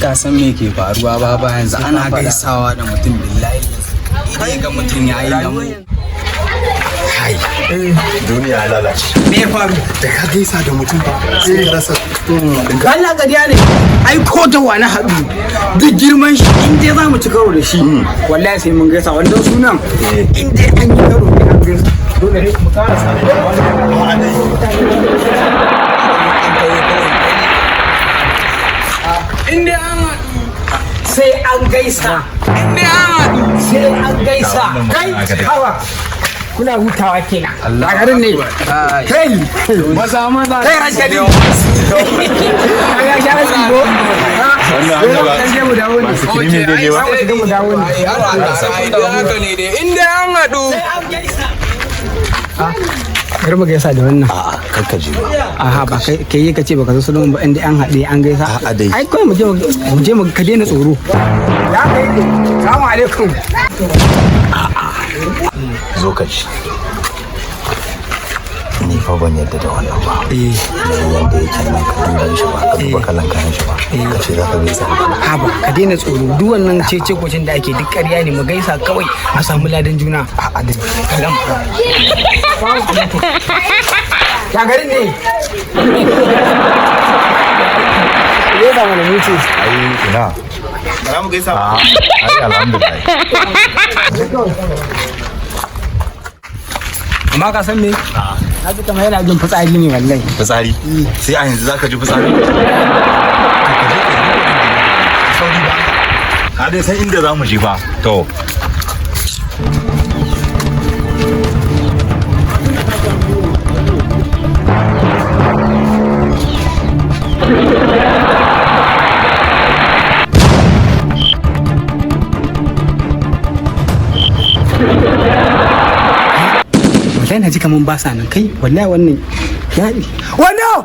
Ka san me ke faruwa ba yanzu ana gaisawa da mutum billahi. Kai ga mutum yayi lamu. Hai. Duniya lalace. Me ya faru? Da ka gaisa da mutum ba sai ka rasa. Allah gariya ne. Ai ko da wani haɗu. Duk girman shi in dai za mu ci karo da shi. Wallahi sai mun gaisa wanda sunan. In dai an yi karo da an gaisa. Dole ne mu karasa da wannan. In dai an haɗu sai an gaisa. In dai an haɗu sai an gaisa. Kai hawa. Kuna hutawa kenan. A garin ne. Kai. Maza. Kai ranka ne. Kai ya shara tsibo. Wannan mu dawo ne. Kirimin da jewa. Mu dawo ne. haka ne dai inda an haɗu Kar mu gaisa da wannan. A'a kanka je ba. Aha ba kai yi kace baka zo sunan ba inda an haɗe an gaisa. A'a dai. Ai kawai mu je mu ka daina tsoro. Ya kai ne. Assalamu alaikum. Zo ka ci. Ni fa ban yadda da wannan ba. Yanda yake nan ka duba shi ba, ka duba kalan kayan shi ba. Ka ce za ka gaisa. Ha ba ka daina tsoro duk wannan cece kwacin da ake duk ƙarya ne mu gaisa kawai a samu ladan juna. A'a dai. Kalam. Ya garin ne. Ya da mana mutu. Ai ina. za mu gaisa Ai alhamdulillah. Amma ka san me? Na ji kamar yana jin fitsari ne wallahi. Fitsari. Sai a yanzu zaka ji fitsari. Ka dai san inda za mu je ba. To. Wallahi na ji kaman ba sa nan kai wallahi wannan yaɗi. Wannan!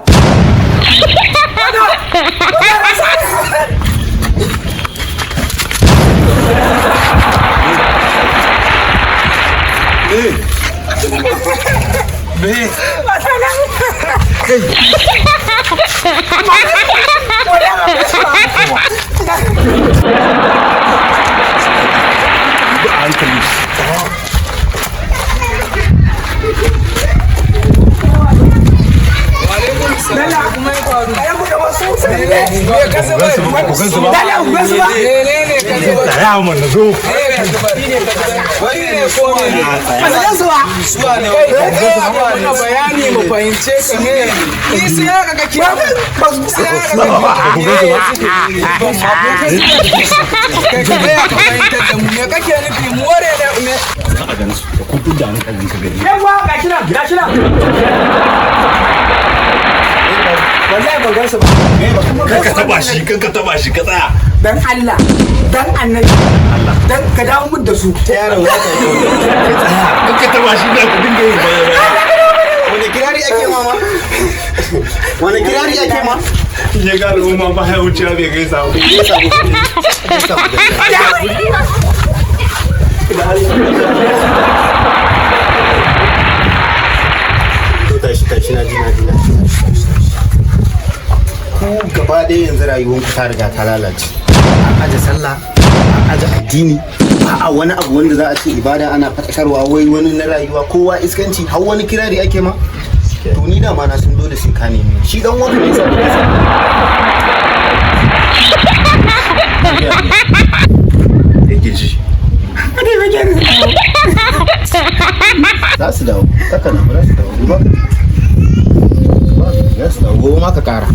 bayani mu fahimce ka ne ni sai aka ga kira me kake nufi mu ware da me Za a gansu. Da kun da hankalin ka gari. Yawa ga kira wallahi ban gansu ba. Kanka taba shi, kanka taba shi ka tsaya. Dan Allah, dan Annabi, dan ka dawo mun da su. Ta yaron wata. Kanka taba shi da ku dinga yin baya. wani kirari ake ma wani kirari ake ma Ya ga al'umma ba ya wuce bai gaisa ba. tashi na ji ku gaba ɗaya yanzu rayuwanku ta riga ta lalace an aje sallah an aje addini ba a wani abu wanda za a ce ibada ana fatakarwa wai wani na rayuwa kowa iskanci har wani kirari ake ma to ni da ma na sun dole sai ka nemi shi dan wani ne sai Yake ji. za su dawo kaka na ba su dawo ba za su dawo ma ka kara